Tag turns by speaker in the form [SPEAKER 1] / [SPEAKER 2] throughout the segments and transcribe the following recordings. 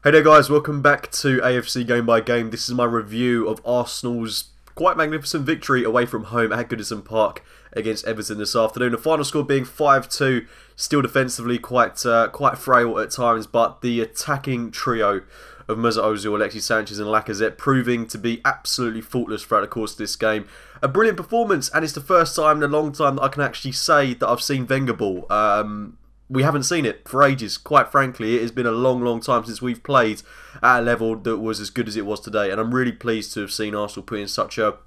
[SPEAKER 1] Hey there guys, welcome back to AFC Game by Game. This is my review of Arsenal's quite magnificent victory away from home at Goodison Park against Everton this afternoon. The final score being 5-2, still defensively quite frail at times, but the attacking trio of Mesut Ozil, Alexis Sanchez and Lacazette proving to be absolutely faultless throughout the course of this game. A brilliant performance, and it's the first time in a long time that I can actually say that I've seen Wenger ball. We haven't seen it for ages. Quite frankly, it has been a long time since we've played at a level that was as good as it was today. And I'm really pleased to have seen Arsenal put in such a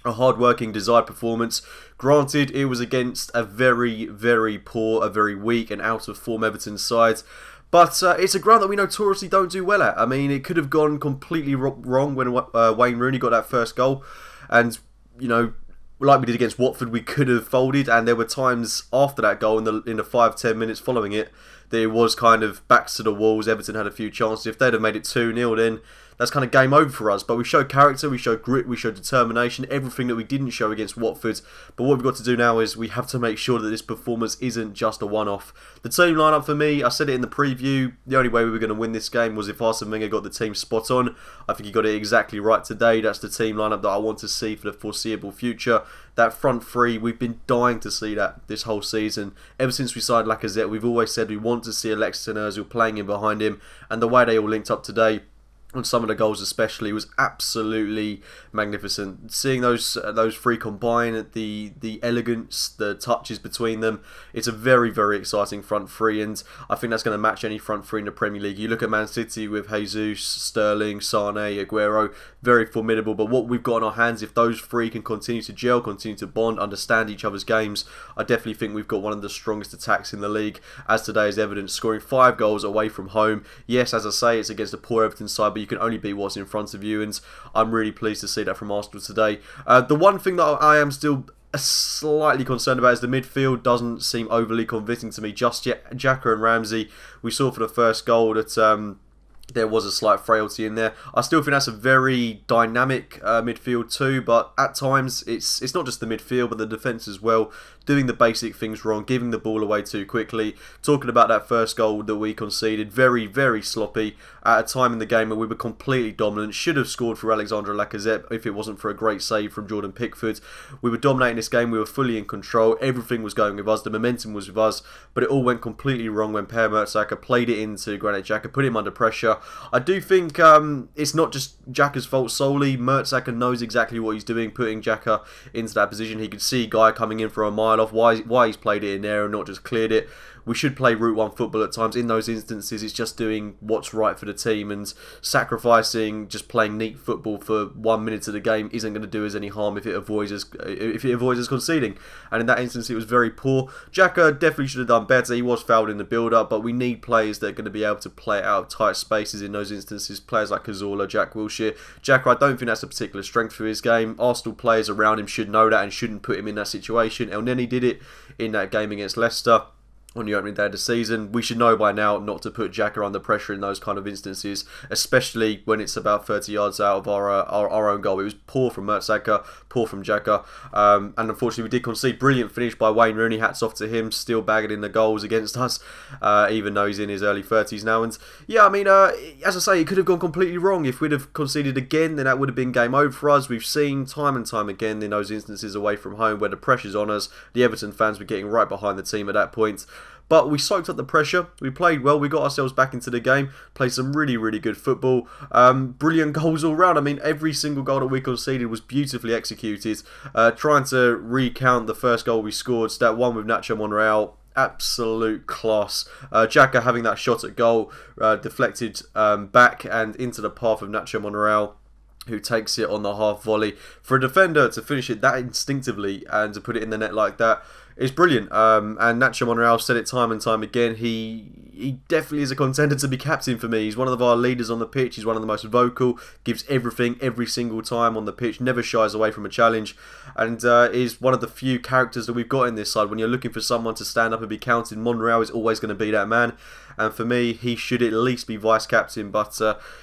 [SPEAKER 1] hard-working, desired performance. Granted, it was against a very poor, a very weak and out-of-form Everton side. But it's a ground that we notoriously don't do well at. I mean, it could have gone completely wrong when Wayne Rooney got that first goal. And, you know, like we did against Watford, we could have folded, and there were times after that goal in the 5-10 minutes following it that it was kind of backs to the walls. Everton had a few chances. If they'd have made it 2-0, then that's kind of game over for us. But we showed character, we showed grit, we showed determination, everything that we didn't show against Watford. But what we've got to do now is we have to make sure that this performance isn't just a one-off. The team lineup for me, I said it in the preview, the only way we were going to win this game was if Arsene Wenger got the team spot on. I think he got it exactly right today. That's the team lineup that I want to see for the foreseeable future. That front three, we've been dying to see that this whole season. Ever since we signed Lacazette, we've always said we want to see Alexis and Ozil playing in behind him, and the way they all linked up today, on some of the goals especially, was absolutely magnificent. Seeing those three combine, the elegance, the touches between them, it's a very exciting front three, and I think that's going to match any front three in the Premier League. You look at Man City with Jesus, Sterling, Sane, Aguero, very formidable, but what we've got on our hands, if those three can continue to gel, continue to bond, understand each other's games, I definitely think we've got one of the strongest attacks in the league, as today is evidence, scoring 5 goals away from home. Yes, as I say, it's against a poor Everton side, but you can only beat what's in front of you, and I'm really pleased to see that from Arsenal today. The one thing that I am still slightly concerned about is the midfield doesn't seem overly convincing to me just yet. Xhaka and Ramsey, we saw for the first goal that there was a slight frailty in there. I still think that's a very dynamic midfield too, but at times it's not just the midfield but the defence as well, doing the basic things wrong, giving the ball away too quickly. Talking about that first goal that we conceded, very sloppy at a time in the game where we were completely dominant. Should have scored for Alexandre Lacazette if it wasn't for a great save from Jordan Pickford. We were dominating this game, we were fully in control, everything was going with us, the momentum was with us, but it all went completely wrong when Per Mertesacker played it into Granit Xhaka, put him under pressure. I do think it's not just Xhaka's fault solely. Mertesacker knows exactly what he's doing, putting Xhaka into that position. He could see Guy coming in for a mile off, why he's played it in there and not just cleared it. We should play Route 1 football at times. In those instances, it's just doing what's right for the team, and sacrificing just playing neat football for 1 minute of the game isn't going to do us any harm if it avoids us conceding. And in that instance, it was very poor. Xhaka definitely should have done better. He was fouled in the build-up, but we need players that are going to be able to play out of tight spaces in those instances. Players like Cazorla, Jack Wilshere. Xhaka, I don't think that's a particular strength for his game. Arsenal players around him should know that and shouldn't put him in that situation. El Neni did it in that game against Leicester on the opening day of the season. We should know by now not to put Xhaka under pressure in those kind of instances, especially when it's about 30 yards out of our own goal. It was poor from Mertesacker, poor from Xhaka, and unfortunately we did concede. Brilliant finish by Wayne Rooney, hats off to him, still bagging in the goals against us, even though he's in his early 30s now. And yeah, I mean, as I say, it could have gone completely wrong. If we'd have conceded again, then that would have been game over for us. We've seen time and time again in those instances away from home where the pressure's on us, the Everton fans were getting right behind the team at that point. But we soaked up the pressure, we played well, we got ourselves back into the game, played some really good football, brilliant goals all round. I mean, every single goal that we conceded was beautifully executed. Trying to recount the first goal we scored, that one with Nacho Monreal, absolute class. Xhaka having that shot at goal, deflected back and into the path of Nacho Monreal, who takes it on the half volley. For a defender to finish it that instinctively and to put it in the net like that is brilliant. And Nacho Monreal said it time and time again, he definitely is a contender to be captain for me. He's one of our leaders on the pitch, he's one of the most vocal, gives everything every single time on the pitch, never shies away from a challenge, and is one of the few characters that we've got in this side. When you're looking for someone to stand up and be counted, Monreal is always going to be that man. And for me, he should at least be vice-captain, but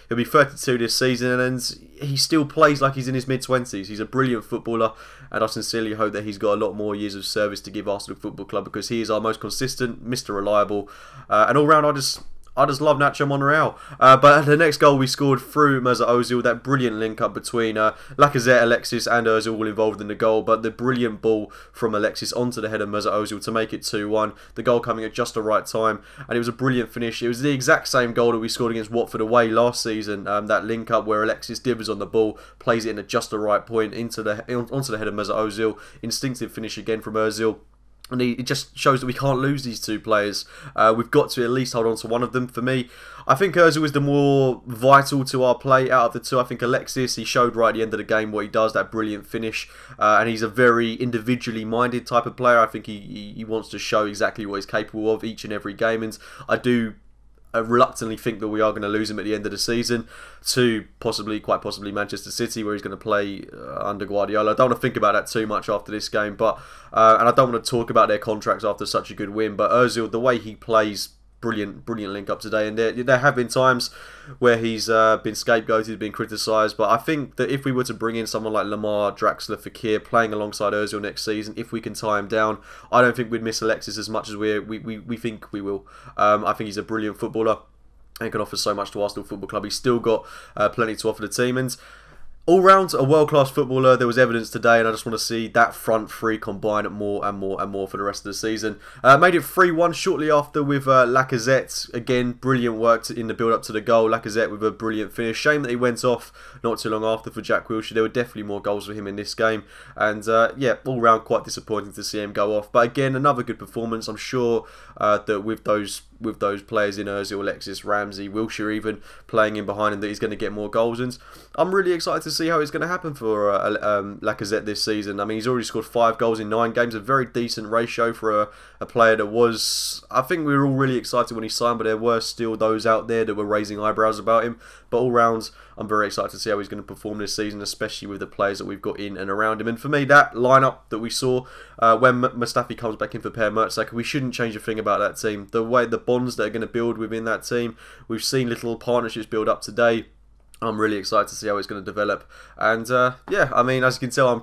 [SPEAKER 1] he'll be 32 this season, and he still plays like he's in his mid-20s. He's a brilliant footballer, and I sincerely hope that he's got a lot more years of service to give Arsenal Football Club, because he is our most consistent, Mr. Reliable, and all round I just love Nacho Monreal. But the next goal we scored through Mesut Ozil, that brilliant link up between Lacazette, Alexis and Ozil all involved in the goal, but the brilliant ball from Alexis onto the head of Mesut Ozil to make it 2-1. The goal coming at just the right time, and it was a brilliant finish. It was the exact same goal that we scored against Watford away last season, that link up where Alexis dithers on the ball, plays it in at just the right point onto the head of Mesut Ozil. Instinctive finish again from Ozil. And it just shows that we can't lose these two players. We've got to at least hold on to one of them. For me, I think Ozil is the more vital to our play out of the two. I think Alexis, he showed right at the end of the game what he does, that brilliant finish. And he's a very individually minded type of player. I think he wants to show exactly what he's capable of each and every game. And I do reluctantly think that we are going to lose him at the end of the season to quite possibly Manchester City, where he's going to play under Guardiola. I don't want to think about that too much after this game, but and I don't want to talk about their contracts after such a good win. But Ozil, the way he plays, brilliant link up today, and there have been times where he's been scapegoated, been criticised, but I think that if we were to bring in someone like Lamar, Draxler, Fekir playing alongside Ozil next season, if we can tie him down, I don't think we'd miss Alexis as much as we think we will. I think he's a brilliant footballer and can offer so much to Arsenal Football Club. He's still got plenty to offer the team, and all round a world-class footballer. There was evidence today, and I just want to see that front three combine it more and more for the rest of the season. Made it 3-1 shortly after with Lacazette. Again, brilliant work in the build-up to the goal. Lacazette with a brilliant finish. Shame that he went off not too long after for Jack Wilshere. There were definitely more goals for him in this game, and yeah, all round quite disappointing to see him go off. But again, another good performance. I'm sure that with those players in Ozil, Alexis, Ramsey, Wilshere even playing in behind him, that he's going to get more goals. And I'm really excited to see how it's going to happen for Lacazette this season. I mean, he's already scored 5 goals in 9 games, a very decent ratio for a player that was, I think we were all really excited when he signed, but there were still those out there that were raising eyebrows about him. But all round, I'm very excited to see how he's going to perform this season, especially with the players that we've got in and around him. And for me, that lineup that we saw when Mustafi comes back in for Per Mertesacker, we shouldn't change a thing about that team. The bonds that are going to build within that team, we've seen little partnerships build up today. I'm really excited to see how it's going to develop, and yeah, I mean, as you can tell, I'm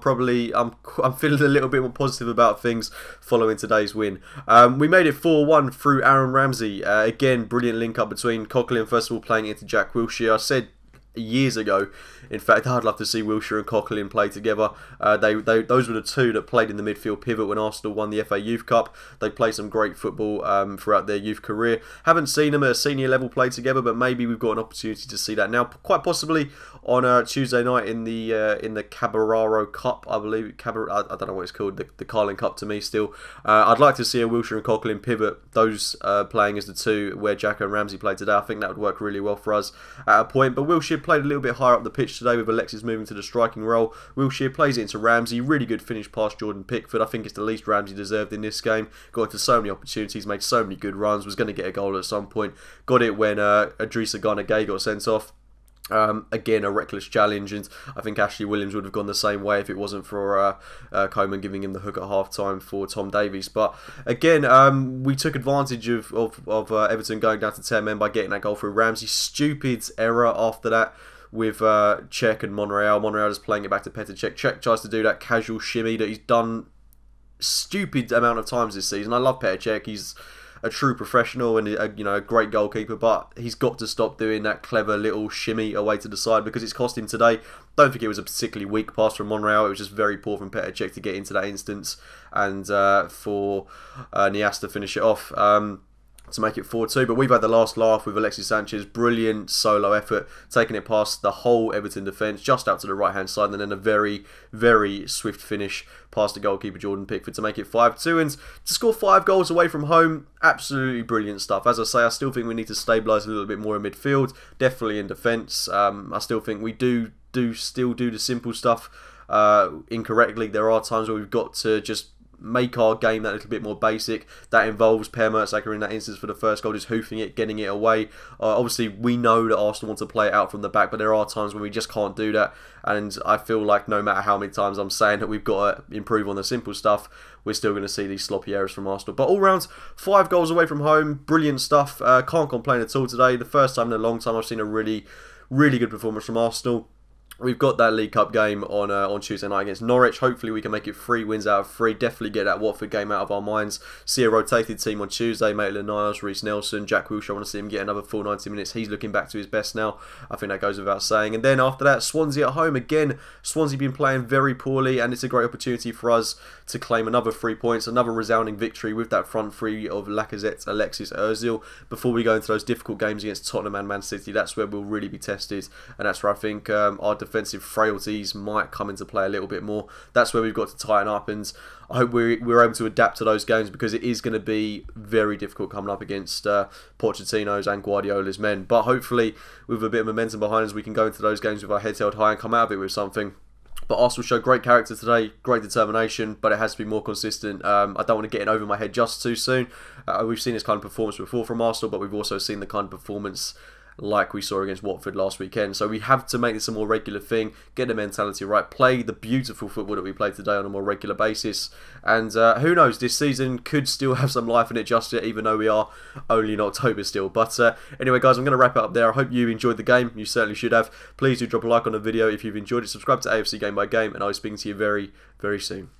[SPEAKER 1] feeling a little bit more positive about things following today's win. We made it 4-1 through Aaron Ramsey. Again, brilliant link up between Coquelin, first of all, playing into Jack Wilshere. I said years ago, in fact, I'd love to see Wilshere and Coquelin play together. Those were the two that played in the midfield pivot when Arsenal won the FA Youth Cup. They played some great football throughout their youth career. Haven't seen them at a senior level play together, but maybe we've got an opportunity to see that now, quite possibly on Tuesday night in the Caballero Cup, I believe. I don't know what it's called, the Carling Cup to me still. I'd like to see a Wilshere and Coquelin pivot, those playing as the two where Jack and Ramsey played today. I think that would work really well for us at a point. But Wilshere played a little bit higher up the pitch today with Alexis moving to the striking role. Wilshere plays it into Ramsey. Really good finish past Jordan Pickford. I think it's the least Ramsey deserved in this game. Got into so many opportunities, made so many good runs, was going to get a goal at some point. Got it when Idrissa Gana Gueye got sent off. Again, a reckless challenge, and I think Ashley Williams would have gone the same way if it wasn't for Coman giving him the hook at half-time for Tom Davies. But again, we took advantage of Everton going down to 10 men by getting that goal through Ramsey. Stupid error after that with Cech and Monreal. Monreal is playing it back to Petr Cech. Cech tries to do that casual shimmy that he's done stupid amount of times this season. I love Petr Cech. He's a true professional and a great goalkeeper, but he's got to stop doing that clever little shimmy away to the side because it's cost him today. Don't think it was a particularly weak pass from Monreal. It was just very poor from Petr Cech to get into that instance and for Nias to finish it off. To make it 4-2, but we've had the last laugh with Alexis Sanchez. Brilliant solo effort, taking it past the whole Everton defence, just out to the right hand side, and then a very, very swift finish past the goalkeeper Jordan Pickford to make it 5-2, and to score 5 goals away from home. Absolutely brilliant stuff. As I say, I still think we need to stabilise a little bit more in midfield, definitely in defence. I still think we still do the simple stuff incorrectly. There are times where we've got to just make our game that little bit more basic. That involves Per Mertesacker in that instance for the first goal, just hoofing it, getting it away. Obviously, we know that Arsenal want to play it out from the back, but there are times when we just can't do that. And I feel like no matter how many times I'm saying that we've got to improve on the simple stuff, we're still going to see these sloppy errors from Arsenal. But all round, 5 goals away from home, brilliant stuff. Can't complain at all today. The first time in a long time I've seen a really, really good performance from Arsenal. We've got that League Cup game on Tuesday night against Norwich. Hopefully we can make it 3 wins out of 3. Definitely get that Watford game out of our minds. See a rotated team on Tuesday. Maitland-Niles, Reece Nelson, Jack Wilshere. I want to see him get another full 90 minutes. He's looking back to his best now. I think that goes without saying. And then after that, Swansea at home. Again, Swansea been playing very poorly, and it's a great opportunity for us to claim another 3 points. Another resounding victory with that front three of Lacazette, Alexis, Ozil. Before we go into those difficult games against Tottenham and Man City, that's where we'll really be tested. And that's where I think our defensive frailties might come into play a little bit more. That's where we've got to tighten up, and I hope we're able to adapt to those games, because it is going to be very difficult coming up against Pochettino's and Guardiola's men. But hopefully with a bit of momentum behind us, we can go into those games with our heads held high and come out of it with something. But Arsenal showed great character today, great determination, but it has to be more consistent. I don't want to get it over my head just too soon. We've seen this kind of performance before from Arsenal, but we've also seen the kind of performance like we saw against Watford last weekend. So we have to make this a more regular thing, get the mentality right, play the beautiful football that we played today on a more regular basis. And who knows, this season could still have some life in it just yet, even though we are only in October still. But anyway, guys, I'm going to wrap it up there. I hope you enjoyed the game. You certainly should have. Please do drop a like on the video if you've enjoyed it. Subscribe to AFC Game by Game, and I'll be speaking to you very, very soon.